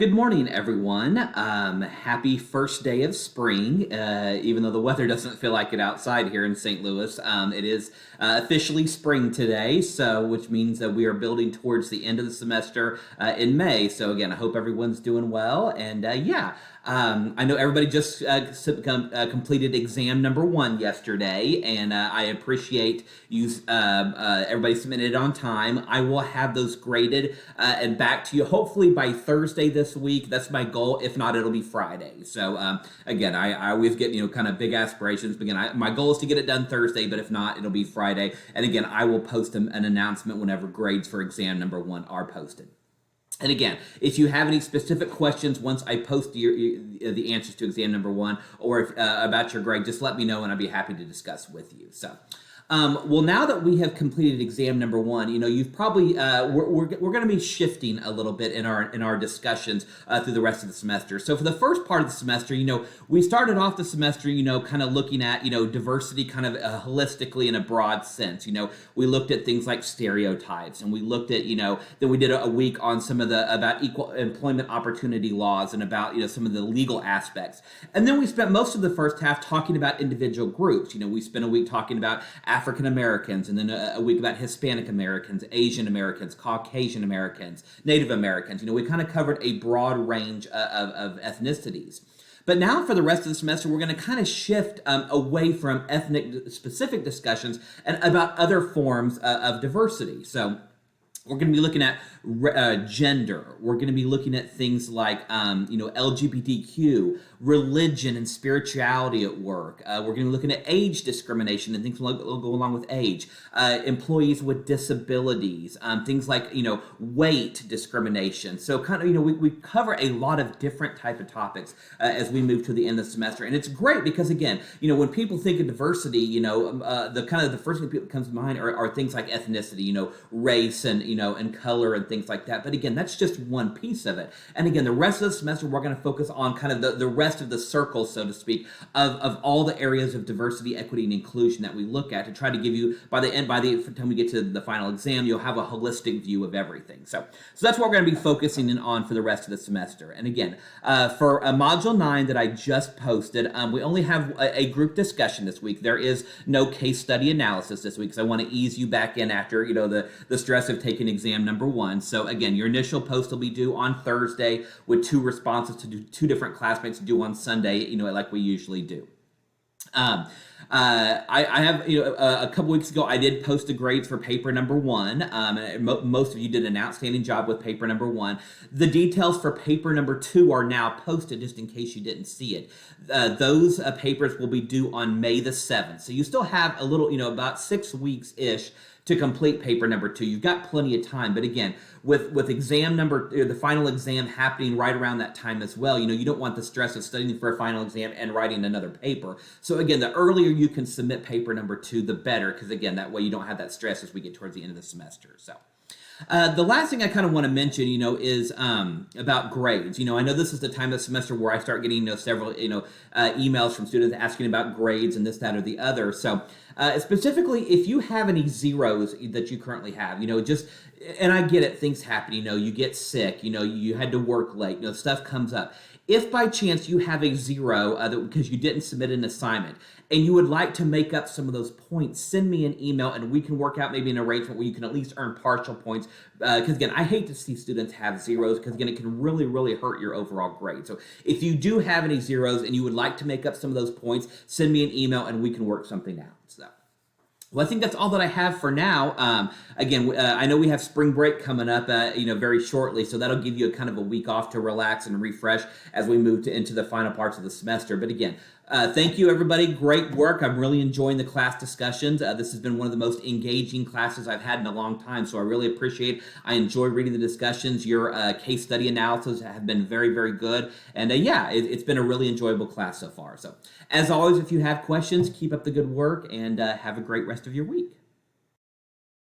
Good morning, everyone. Happy first day of spring. Even though the weather doesn't feel like it outside here in St. Louis, it is officially spring today. So, which means that we are building towards the end of the semester in May. So, again, I hope everyone's doing well. And I know everybody just completed exam number one yesterday, and I appreciate you. Everybody submitted it on time. I will have those graded and back to you hopefully by Thursday this week. That's my goal. If not, it'll be Friday. So again, I always get kind of big aspirations. But again, my goal is to get it done Thursday, but if not, it'll be Friday. And again, I will post an announcement whenever grades for exam number one are posted. And again, if you have any specific questions once I post the answers to exam number one, or about your grade, just let me know and I'd be happy to discuss with you. So. Well, now that we have completed exam number one, you've probably we're going to be shifting a little bit in our discussions through the rest of the semester. So for the first part of the semester, we started off the semester, kind of looking at diversity kind of holistically in a broad sense. We looked at things like stereotypes, and we looked at then we did a week on some of about equal employment opportunity laws and about some of the legal aspects, and then we spent most of the first half talking about individual groups. We spent a week talking about African Americans, and then a week about Hispanic Americans, Asian Americans, Caucasian Americans, Native Americans. We kind of covered a broad range of ethnicities. But now for the rest of the semester, we're going to kind of shift away from ethnic-specific discussions and about other forms of diversity. So we're going to be looking at gender. We're going to be looking at things like, LGBTQ, religion and spirituality at work. We're going to be looking at age discrimination and things will go along with age. Employees with disabilities, things like, weight discrimination. So kind of, we cover a lot of different type of topics as we move to the end of the semester. And it's great because, again, when people think of diversity, the first thing that comes to mind are things like ethnicity, race and color and things like that. But again, that's just one piece of it. And again, the rest of the semester, we're going to focus on kind of the rest of the circle, so to speak, of all the areas of diversity, equity, and inclusion that we look at to try to give you, by the time we get to the final exam, you'll have a holistic view of everything. So that's what we're going to be focusing in on for the rest of the semester. And again, for Module 9 that I just posted, we only have a group discussion this week. There is no case study analysis this week because I want to ease you back in after, the stress of taking exam number one. So again, your initial post will be due on Thursday with 2 responses to do 2 different classmates due on Sunday, like we usually do. I have, a couple weeks ago, I did post the grades for paper number one. Most of you did an outstanding job with paper number one. The details for paper number 2 are now posted, just in case you didn't see it. Those papers will be due on May the 7th. So you still have a little, about 6 weeks-ish to complete paper number 2. You've got plenty of time, but again, with exam the final exam happening right around that time as well, you don't want the stress of studying for a final exam and writing another paper. So again, the earlier you can submit paper number 2, the better, because again, that way you don't have that stress as we get towards the end of the semester. So. The last thing I kind of want to mention, is about grades. I know this is the time of the semester where I start getting, several, emails from students asking about grades and this, that, or the other. So specifically, if you have any zeros that you currently have, and I get it, things happen, you get sick, you had to work late, stuff comes up. If by chance you have a 0 because you didn't submit an assignment and you would like to make up some of those points, send me an email and we can work out maybe an arrangement where you can at least earn partial points. Because again, I hate to see students have 0s because again, it can really, really hurt your overall grade. So if you do have any 0s and you would like to make up some of those points, send me an email and we can work something out. So. Well, I think that's all that I have for now. Again, I know we have spring break coming up, very shortly, so that'll give you a kind of a week off to relax and refresh as we move into the final parts of the semester. But again, thank you, everybody. Great work. I'm really enjoying the class discussions. This has been one of the most engaging classes I've had in a long time, so I really appreciate it. I enjoy reading the discussions. Your case study analysis have been very, very good. And it's been a really enjoyable class so far. So as always, if you have questions, keep up the good work and have a great rest of your week.